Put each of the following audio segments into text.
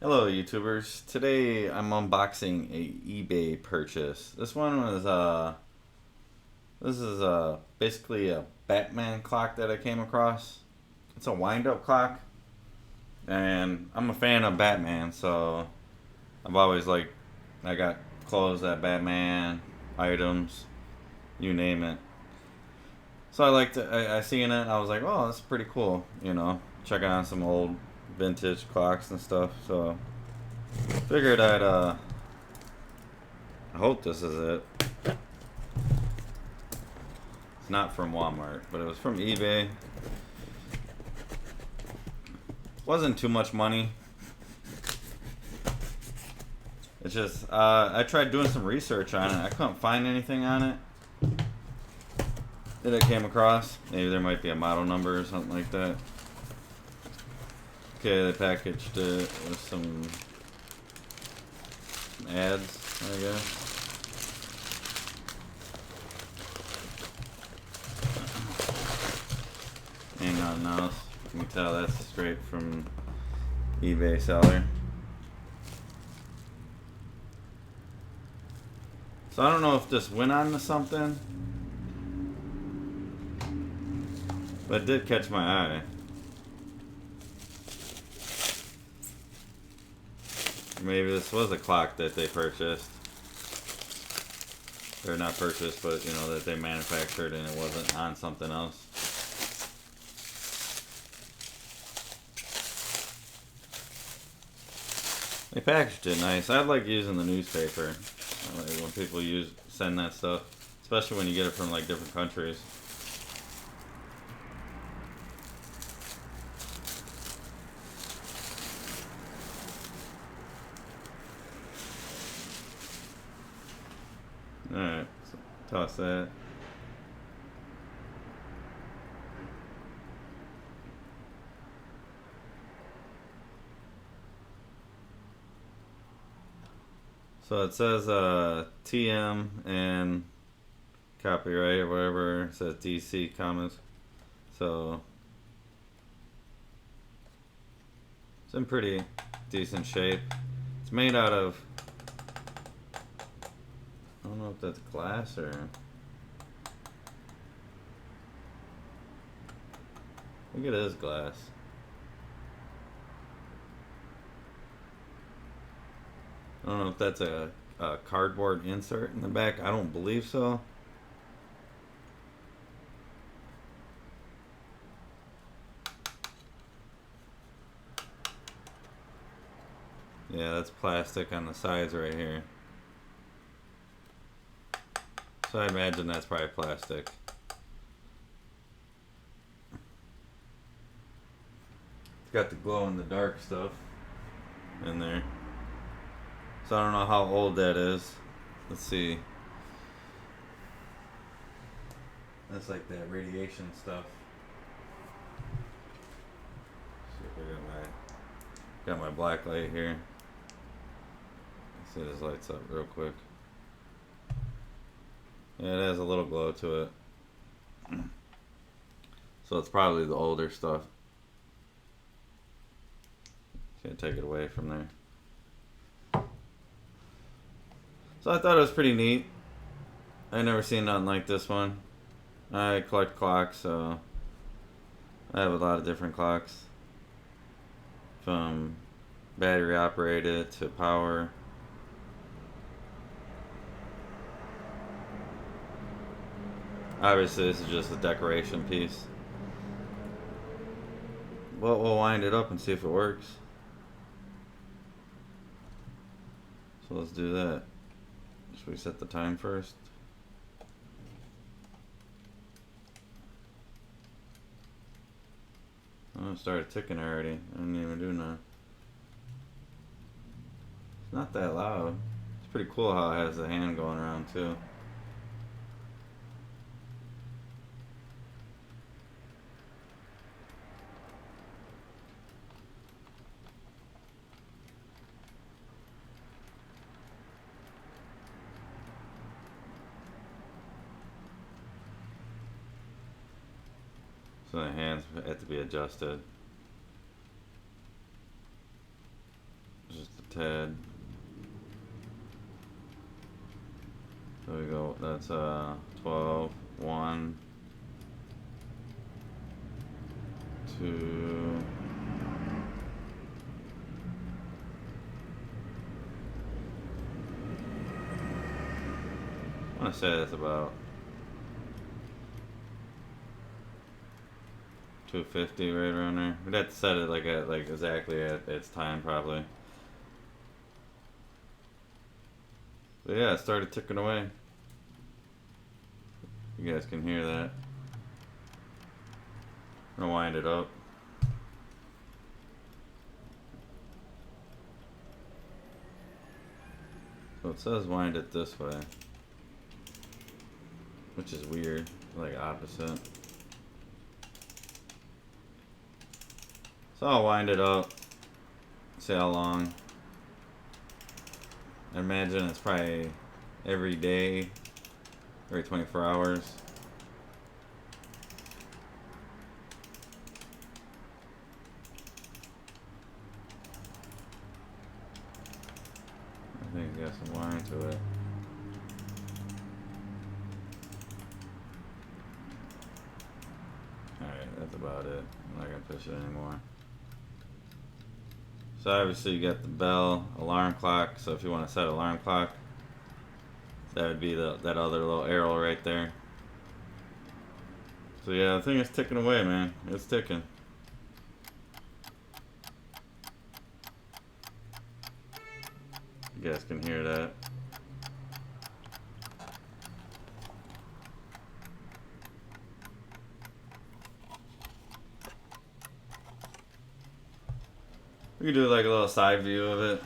Hello YouTubers. Today I'm unboxing a eBay purchase. This one was this is basically a Batman clock that I came across. It's a wind-up clock, and I'm a fan of Batman, so I've always I got clothes that Batman, items, you name it. So I seen it and I was like, "Oh, that's pretty cool," checking out some old vintage clocks and stuff. So figured I hope this is it. It's not from Walmart, but it was from eBay. Wasn't too much money. It's just I tried doing some research on it. I couldn't find anything on it that I came across. Maybe there might be a model number or something like that. Okay, they packaged it with some ads, I guess. Ain't nothing else. You can tell that's straight from eBay seller. So I don't know if this went on to something, but it did catch my eye. Maybe this was a clock that they purchased. Or not purchased, but that they manufactured and it wasn't on something else. They packaged it nice. I like using the newspaper. Like when people send that stuff, especially when you get it from like different countries. Alright, so toss that. So it says TM and copyright or whatever. It says DC Comics. So it's in pretty decent shape. It's made out of, I don't know if that's glass or, I think it is glass. I don't know if that's a cardboard insert in the back. I don't believe so. Yeah, that's plastic on the sides right here. So I imagine that's probably plastic. It's got the glow in the dark stuff in there. So I don't know how old that is. Let's see. That's like that radiation stuff. See if I got my black light here. Let's see if this lights up real quick. Yeah, it has a little glow to it. So it's probably the older stuff. Can't take it away from there. So I thought it was pretty neat. I never seen nothing like this one. I collect clocks, so I have a lot of different clocks. From battery operated to power. Obviously this is just a decoration piece. Well, we'll wind it up and see if it works. So let's do that. Should we set the time first? Oh, it started ticking already. I didn't even do nothing. It's not that loud. It's pretty cool how it has the hand going around too. So the hands have to be adjusted. Just tad. So we go, that's 12, 1, 2, I want to say that's about 250 right around there. We'd have to set it like at exactly at its time probably. But yeah, it started ticking away. You guys can hear that. I'm gonna wind it up. So it says wind it this way, which is weird, like opposite. So I'll wind it up, see how long. I imagine it's probably every day, every 24 hours. I think it's got some wine to it. Alright, that's about it. I'm not gonna push it anymore. So obviously you got the bell, alarm clock, so if you want to set alarm clock, that would be that other little arrow right there. So yeah, the thing is ticking away, man. It's ticking. You guys can hear that. We can do like a little side view of it.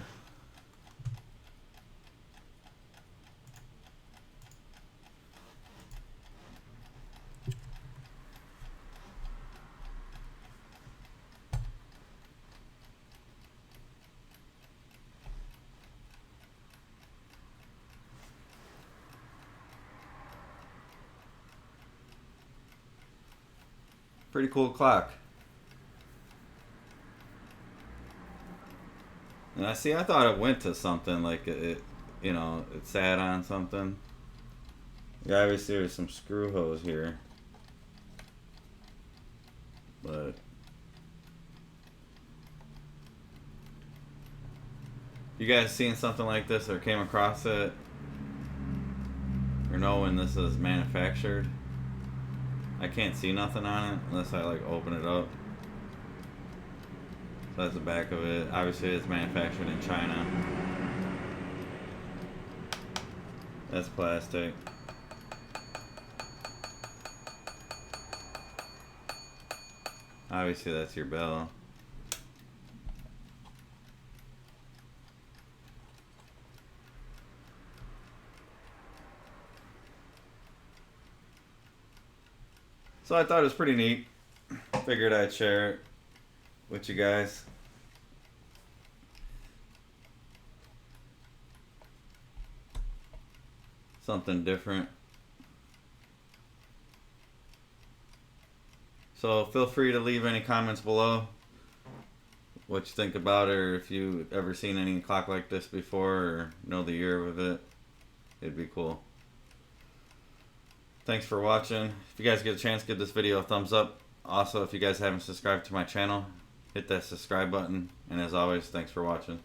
Pretty cool clock. And I thought it went to something like it you know, it sat on something. Yeah, obviously there's some screw hose here, but you guys seen something like this or came across it or know when this is manufactured? I can't see nothing on it unless I like open it up. So that's the back of it. Obviously it's manufactured in China. That's plastic. Obviously that's your bell. So I thought it was pretty neat. Figured I'd share it with you guys. Something different. So feel free to leave any comments below. What you think about it, or if you've ever seen any clock like this before, or know the year of it. It'd be cool. Thanks for watching. If you guys get a chance, give this video a thumbs up. Also, if you guys haven't subscribed to my channel, hit that subscribe button. And as always, thanks for watching.